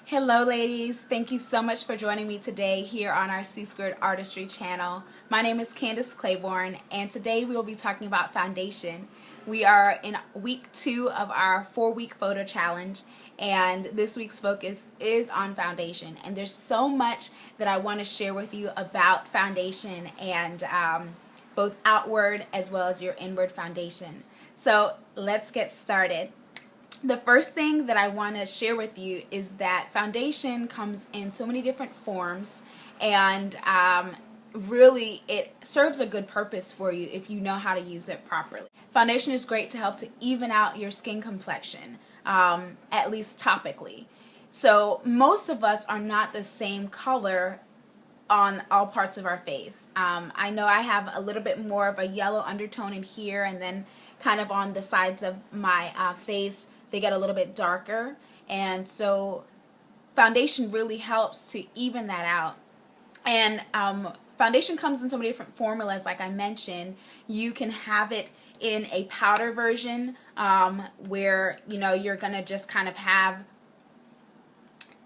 Hello ladies, thank you so much for joining me today here on our C Squared Artistry channel. My name is Candace Claiborne and today we will be talking about foundation. We are in week 2 of our 4-week photo challenge and this week's focus is on foundation, and there's so much that I want to share with you about foundation and both outward as well as your inward foundation. So let's get started. The first thing that I want to share with you is that foundation comes in so many different forms, and really it serves a good purpose for you if you know how to use it properly. Foundation is great to help to even out your skin complexion, at least topically. So most of us are not the same color on all parts of our face. I know I have a little bit more of a yellow undertone in here, and then kind of on the sides of my face they get a little bit darker, and so foundation really helps to even that out. And foundation comes in so many different formulas. Like I mentioned, you can have it in a powder version where you're gonna just kind of have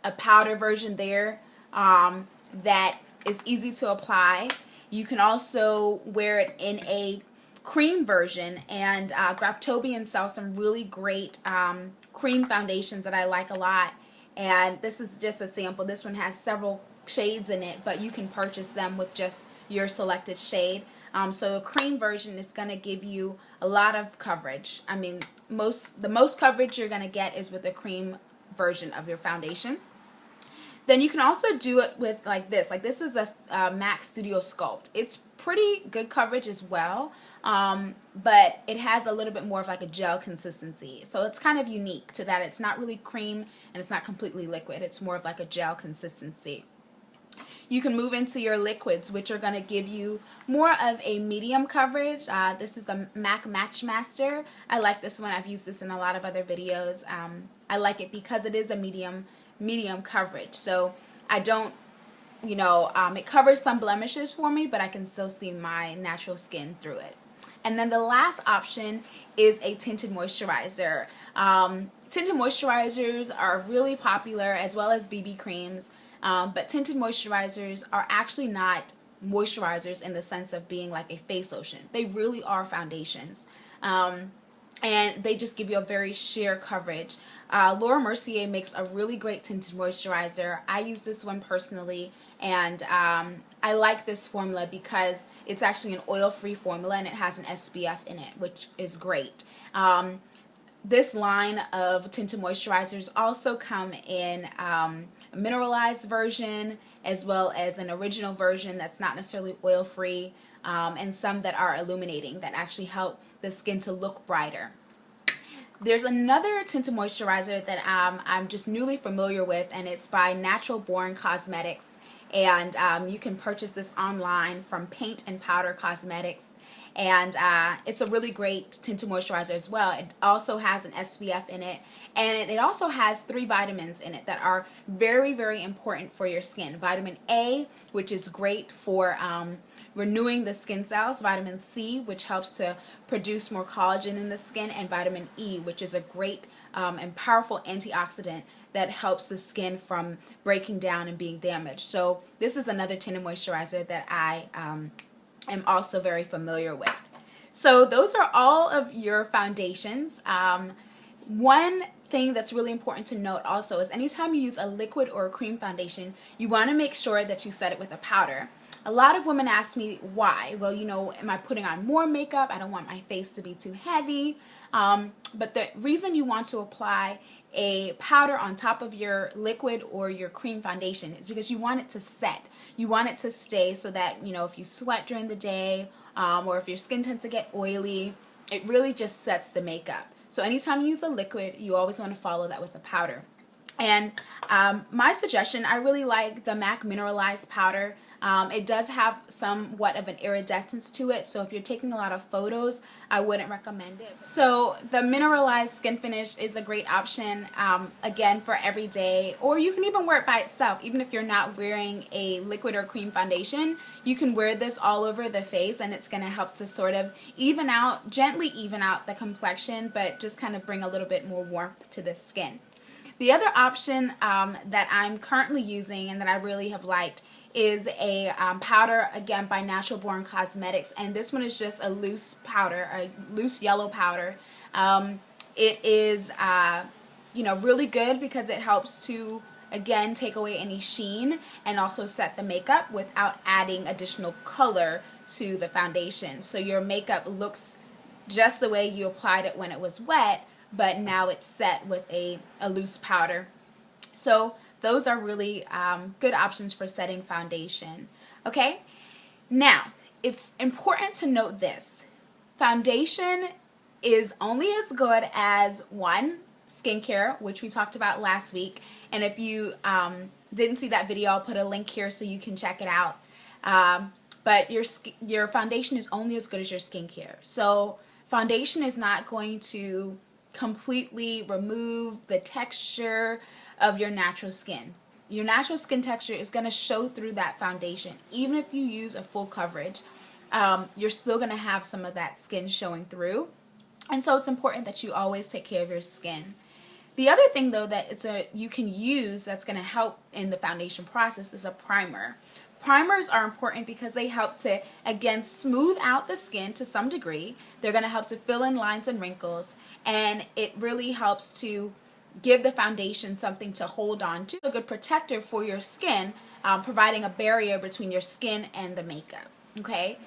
a powder version there that is easy to apply. You can also wear it in a cream version, and Graftobian sells some really great cream foundations that I like a lot, and this is just a sample. This one has several shades in it, but you can purchase them with just your selected shade. So a cream version is going to give you a lot of coverage. I mean, the most coverage you're going to get is with a cream version of your foundation. Then you can also do it with like this. Like this is a MAC Studio Sculpt. It's pretty good coverage as well, but it has a little bit more of like a gel consistency. So it's kind of unique to that. It's not really cream and it's not completely liquid. It's more of like a gel consistency. You can move into your liquids, which are going to give you more of a medium coverage. This is the MAC Match Master. I like this one. I've used this in a lot of other videos. I like it because it is a medium coverage. So I don't, it covers some blemishes for me, but I can still see my natural skin through it. And then the last option is a tinted moisturizer. Tinted moisturizers are really popular, as well as BB creams, but tinted moisturizers are actually not moisturizers in the sense of being like a face lotion. They really are foundations. And they just give you a very sheer coverage. Laura Mercier makes a really great tinted moisturizer. I use this one personally, and I like this formula because it's actually an oil-free formula and it has an SPF in it, which is great. This line of tinted moisturizers also come in a mineralized version as well as an original version that's not necessarily oil-free, and some that are illuminating that actually help the skin to look brighter. There's another tinted moisturizer that I'm just newly familiar with, and it's by Natural Born Cosmetics, and you can purchase this online from Paint and Powder Cosmetics, and it's a really great tinted moisturizer as well. It also has an SPF in it, and it also has 3 vitamins in it that are very, very important for your skin. Vitamin A, which is great for renewing the skin cells, vitamin C, which helps to produce more collagen in the skin, and vitamin E, which is a great and powerful antioxidant that helps the skin from breaking down and being damaged. So this is another tinted moisturizer that I am also very familiar with. So those are all of your foundations. One thing that's really important to note also is anytime you use a liquid or a cream foundation, you want to make sure that you set it with a powder. A lot of women ask me why. Well, am I putting on more makeup? I don't want my face to be too heavy. But the reason you want to apply a powder on top of your liquid or your cream foundation is because you want it to set. You want it to stay so that, if you sweat during the day or if your skin tends to get oily, it really just sets the makeup. So anytime you use a liquid, you always want to follow that with a powder. And my suggestion, I really like the MAC Mineralized Powder. It does have somewhat of an iridescence to it, so if you're taking a lot of photos, I wouldn't recommend it. So the mineralized skin finish is a great option, again, for every day, or you can even wear it by itself. Even if you're not wearing a liquid or cream foundation, you can wear this all over the face, and it's going to help to sort of gently even out the complexion, but just kind of bring a little bit more warmth to the skin. The other option that I'm currently using and that I really have liked is a powder, again, by Natural Born Cosmetics, and this one is just a loose powder, a loose yellow powder. It is really good because it helps to, again, take away any sheen and also set the makeup without adding additional color to the foundation. So your makeup looks just the way you applied it when it was wet, but now it's set with a loose powder. So those are really good options for setting foundation. Okay, now it's important to note this. Foundation is only as good as one, skincare, which we talked about last week. And if you didn't see that video, I'll put a link here so you can check it out. But your foundation is only as good as your skincare. So foundation is not going to completely remove the texture of your natural skin. Your natural skin texture is going to show through that foundation. Even if you use a full coverage, you're still going to have some of that skin showing through. And so it's important that you always take care of your skin. The other thing, though, that you can use that's going to help in the foundation process is a primer. Primers are important because they help to, again, smooth out the skin to some degree. They're going to help to fill in lines and wrinkles, and it really helps to give the foundation something to hold on to. A good protector for your skin, providing a barrier between your skin and the makeup. Okay,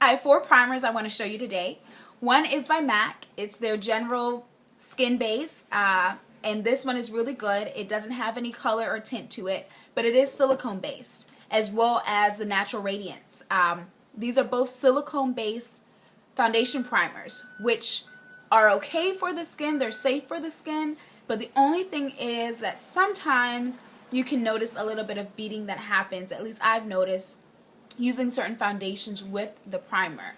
I have 4 primers I want to show you today. One is by MAC. It's their general skin base, and this one is really good. It doesn't have any color or tint to it, but it is silicone based, as well as the Natural Radiance. These are both silicone based foundation primers, which are okay for the skin. They're safe for the skin, but the only thing is that sometimes you can notice a little bit of beading that happens. At least I've noticed using certain foundations with the primer.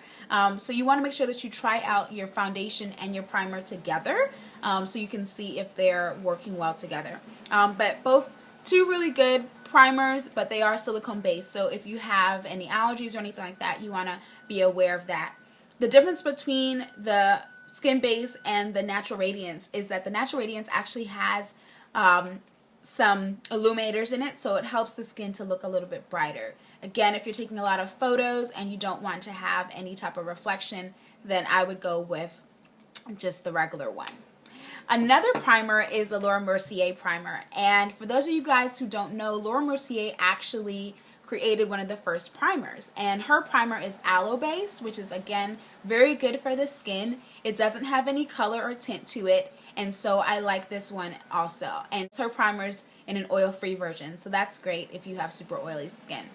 So you want to make sure that you try out your foundation and your primer together, so you can see if they're working well together. But both 2 really good primers, but they are silicone based, so if you have any allergies or anything like that, you want to be aware of that. The difference between the skin base and the Natural Radiance is that the Natural Radiance actually has some illuminators in it, so it helps the skin to look a little bit brighter. Again, if you're taking a lot of photos and you don't want to have any type of reflection, then I would go with just the regular one. Another primer is the Laura Mercier primer, and for those of you guys who don't know, Laura Mercier actually created one of the first primers, and her primer is aloe based, which is, again, very good for the skin. It doesn't have any color or tint to it, and so I like this one also. And her primer's in an oil-free version, so that's great if you have super oily skin.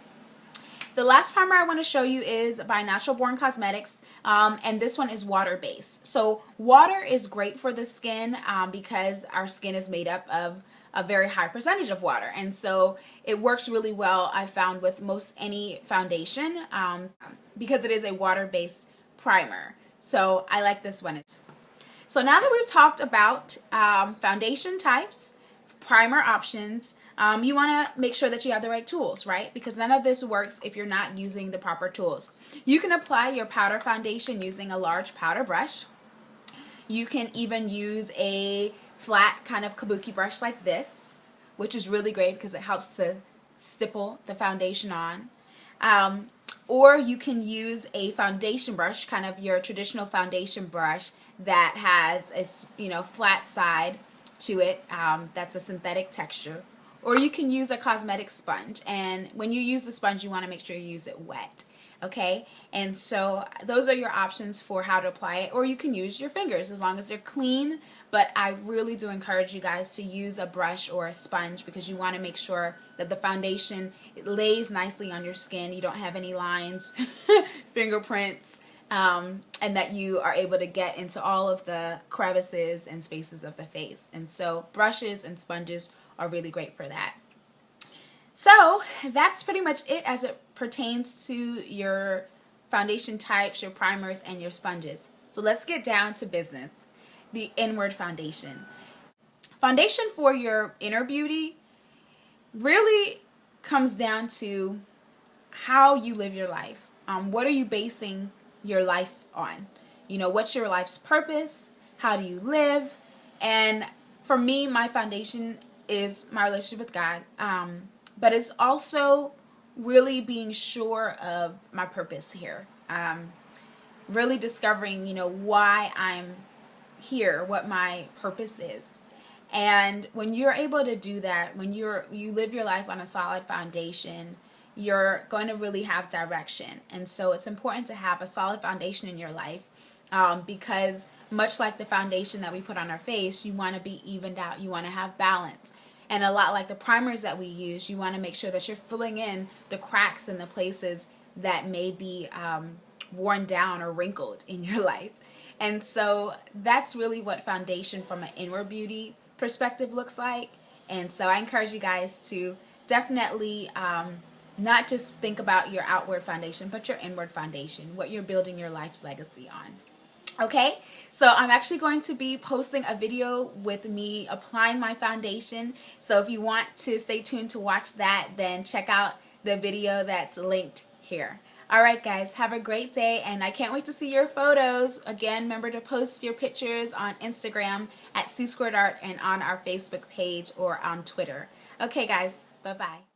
The last primer I want to show you is by Natural Born Cosmetics, and this one is water-based. So water is great for the skin because our skin is made up of a very high percentage of water, and so it works really well, I found, with most any foundation because it is a water-based primer. So I like this one. So now that we've talked about foundation types, primer options, you want to make sure that you have the right tools, right? Because none of this works if you're not using the proper tools. You can apply your powder foundation using a large powder brush. You can even use a flat kind of kabuki brush like this, which is really great because it helps to stipple the foundation on. Or you can use a foundation brush, kind of your traditional foundation brush that has a flat side to it, that's a synthetic texture. Or you can use a cosmetic sponge, and when you use the sponge, you want to make sure you use it wet. Okay, and so those are your options for how to apply it, or you can use your fingers as long as they're clean. But I really do encourage you guys to use a brush or a sponge because you want to make sure that the foundation, it lays nicely on your skin. You don't have any lines, fingerprints, and that you are able to get into all of the crevices and spaces of the face. And so brushes and sponges are really great for that. So that's pretty much it as it pertains to your foundation types, your primers, and your sponges. So let's get down to business. The inward foundation. Foundation for your inner beauty really comes down to how you live your life. What are you basing your life on? What's your life's purpose? How do you live? And for me, my foundation is my relationship with God, but it's also really being sure of my purpose here. Really discovering, why I'm here, what my purpose is. And when you're able to do that, when you live your life on a solid foundation, you're going to really have direction. And so it's important to have a solid foundation in your life, because much like the foundation that we put on our face, you want to be evened out. You want to have balance. And a lot like the primers that we use, you want to make sure that you're filling in the cracks and the places that may be worn down or wrinkled in your life. And so that's really what foundation from an inward beauty perspective looks like. And so I encourage you guys to definitely not just think about your outward foundation, but your inward foundation, what you're building your life's legacy on. Okay, so I'm actually going to be posting a video with me applying my foundation. So if you want to stay tuned to watch that, then check out the video that's linked here. Alright guys, have a great day, and I can't wait to see your photos. Again, remember to post your pictures on Instagram at C2art and on our Facebook page or on Twitter. Okay guys, bye-bye.